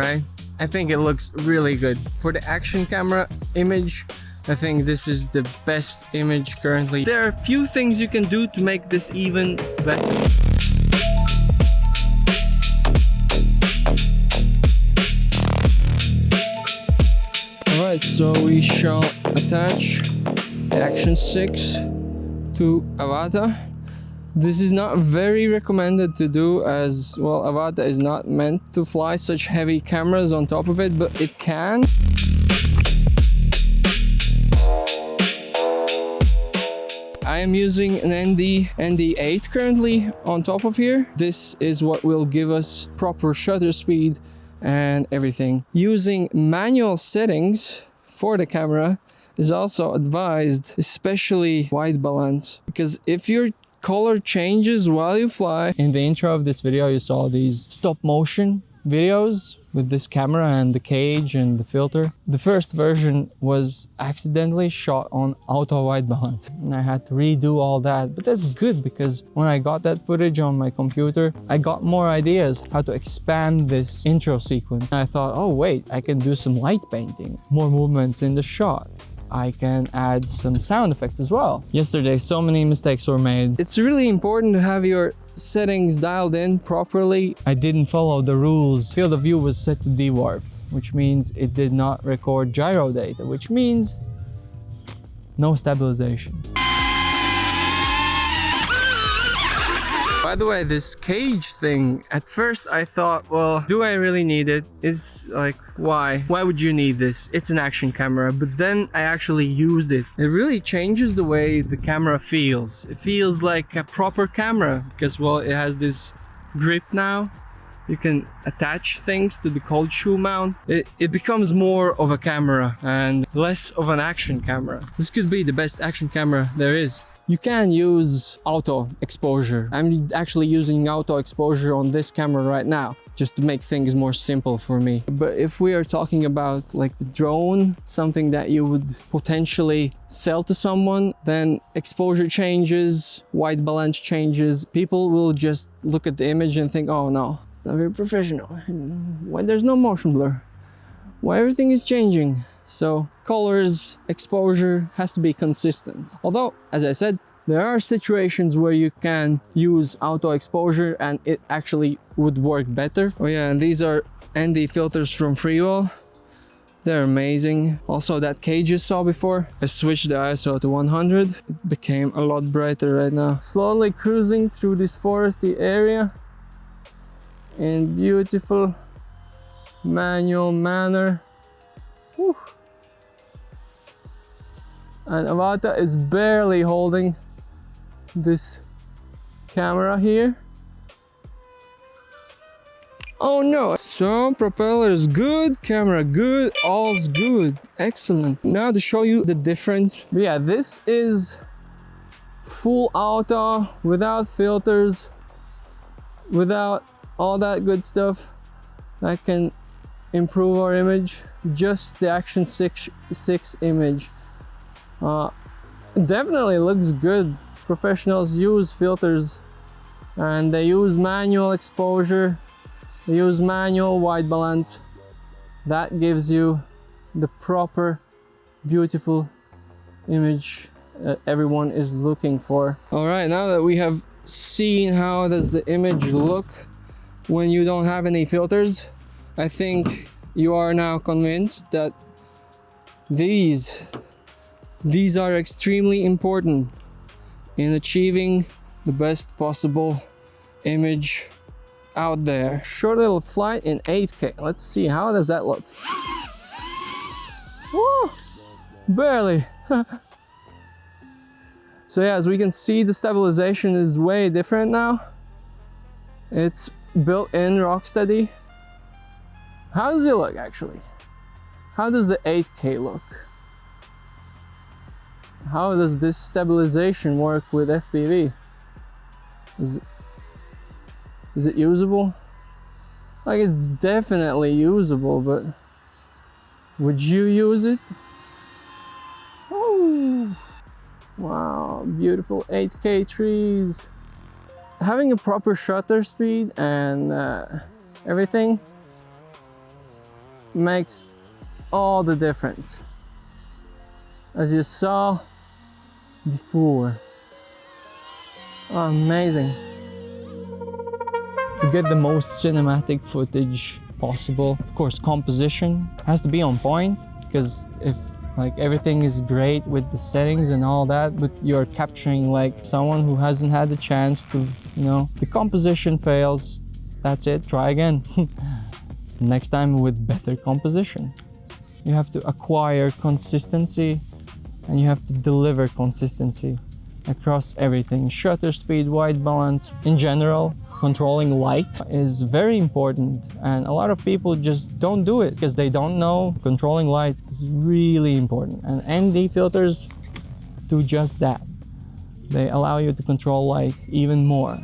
right? I think it looks really good. For the action camera image, I think this is the best image currently. There are a few things you can do to make this even better. Alright, so we shall attach the Action 6 to Avata. This is not very recommended to do, as well, Avata is not meant to fly such heavy cameras on top of it, but it can. I am using an ND8 currently on top of here. This is what will give us proper shutter speed and everything. Using manual settings for the camera is also advised, especially white balance, because if your color changes while you fly. In the intro of this video, you saw these stop motion videos with this camera and the cage and the filter. The first version was accidentally shot on auto white balance, and I had to redo all that. But that's good, because when I got that footage on my computer, I got more ideas how to expand this intro sequence. And I thought, oh wait, I can do some light painting, more movements in the shot. I can add some sound effects as well. Yesterday, so many mistakes were made. It's really important to have your settings dialed in properly. I didn't follow the rules. Field of view was set to dewarp, which means it did not record gyro data, which means no stabilization. By the way, this cage thing, at first I thought, well, do I really need it? Is like, why? Why would you need this? It's an action camera. But then I actually used it. It really changes the way the camera feels. It feels like a proper camera because, well, it has this grip now. You can attach things to the cold shoe mount. It becomes more of a camera and less of an action camera. This could be the best action camera there is. You can use auto exposure. I'm actually using auto exposure on this camera right now, just to make things more simple for me. But if we are talking about like the drone, something that you would potentially sell to someone, then exposure changes, white balance changes. People will just look at the image and think, oh no, it's not very professional. Why there's no motion blur? Why everything is changing? So colors, exposure has to be consistent. Although, as I said, there are situations where you can use auto exposure and it actually would work better. Oh yeah, and these are ND filters from Freewell. They're amazing. Also, that cage you saw before, I switched the ISO to 100. It became a lot brighter right now. Slowly cruising through this foresty area in beautiful manual manner. Whew. And Avata is barely holding this camera here. Oh no! So propeller is good, camera good, all's good. Excellent. Now to show you the difference. Yeah, this is full auto, without filters, without all that good stuff that can improve our image. Just the Action 6 image. Definitely looks good. Professionals use filters and they use manual exposure, they use manual white balance. That gives you the proper beautiful image everyone is looking for. All right, now that we have seen how does the image look when you don't have any filters, I think you are now convinced that these are extremely important in achieving the best possible image out there. Short little flight in 8K. Let's see, how does that look? Woo! Barely. So yeah, as we can see, the stabilization is way different now. It's built-in Rocksteady. How does it look actually? How does the 8K look? How does this stabilization work with FPV? Is it usable? Like, it's definitely usable, but would you use it? Oh, wow, beautiful 8K trees. Having a proper shutter speed and everything makes all the difference, as you saw before. Amazing. To get the most cinematic footage possible, of course, composition has to be on point, because if like everything is great with the settings and all that, but you're capturing like someone who hasn't had the chance to, you know, the composition fails, that's it, try again. Next time with better composition. You have to acquire consistency and you have to deliver consistency across everything. Shutter speed, white balance, in general, controlling light is very important, and a lot of people just don't do it because they don't know controlling light is really important, and ND filters do just that. They allow you to control light even more.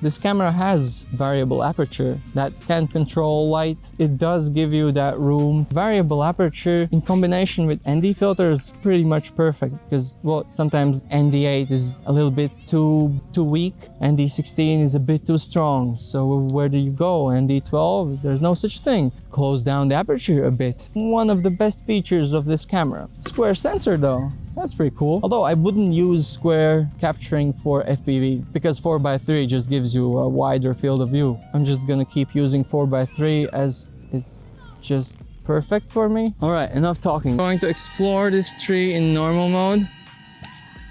This camera has variable aperture that can control light. It does give you that room. Variable aperture in combination with ND filters, pretty much perfect, because, well, sometimes ND8 is a little bit too weak. ND16 is a bit too strong. So where do you go? ND12? There's no such thing. Close down the aperture a bit. One of the best features of this camera. Square sensor though. That's pretty cool. Although I wouldn't use square capturing for FPV because 4x3 just gives you a wider field of view. I'm just gonna keep using 4x3 as it's just perfect for me. All right, enough talking. I'm going to explore this tree in normal mode,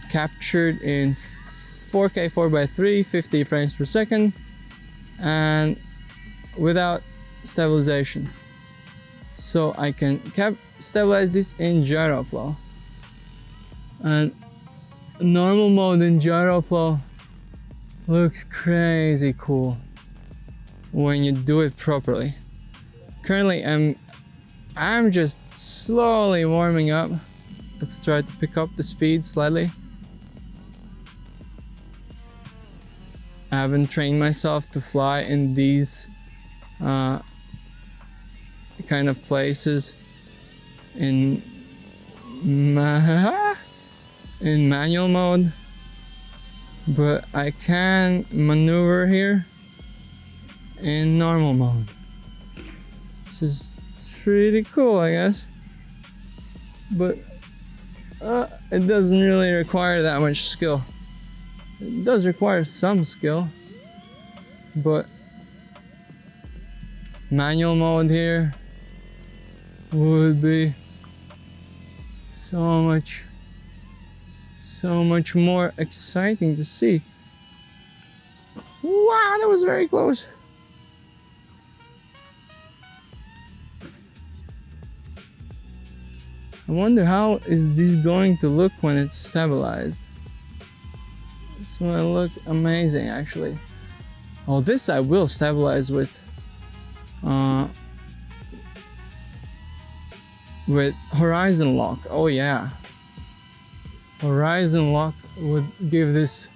captured in 4K 4x3, 50 frames per second, and without stabilization. So I can stabilize this in gyro flow. And normal mode in gyro flow looks crazy cool when you do it properly. Currently I'm just slowly warming up. Let's try to pick up the speed slightly. I haven't trained myself to fly in these kind of places in manual mode, but I can maneuver here in normal mode. This is pretty cool, I guess, but it doesn't really require that much skill. It does require some skill, but manual mode here would be so much more exciting to see. Wow, that was very close. I wonder how is this going to look when it's stabilized. It's gonna look amazing, actually. Oh, this I will stabilize with horizon lock. Oh yeah. Horizon lock would give this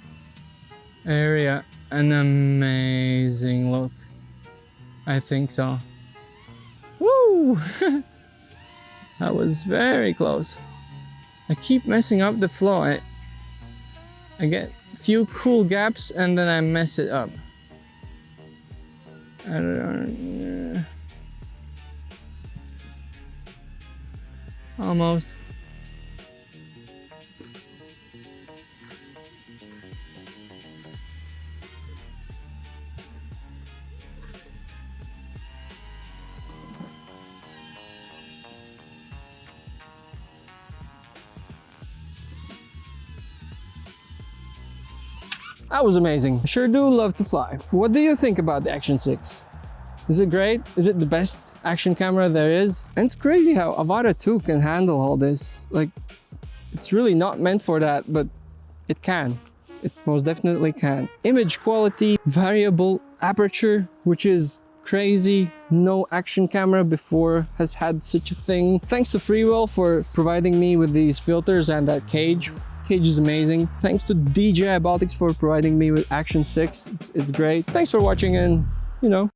area an amazing look. I think so. Woo! That was very close. I keep messing up the flow. I get a few cool gaps and then I mess it up. I don't know. Almost. That was amazing. I sure do love to fly. What do you think about the Action 6? Is it great? Is it the best action camera there is? And it's crazy how Avata 2 can handle all this. Like, it's really not meant for that, but it can. It most definitely can. Image quality, variable aperture, which is crazy. No action camera before has had such a thing. Thanks to Freewell for providing me with these filters and that cage. Cage is amazing. Thanks to DJI Baltics for providing me with Action 6. It's great. Thanks for watching, and you know,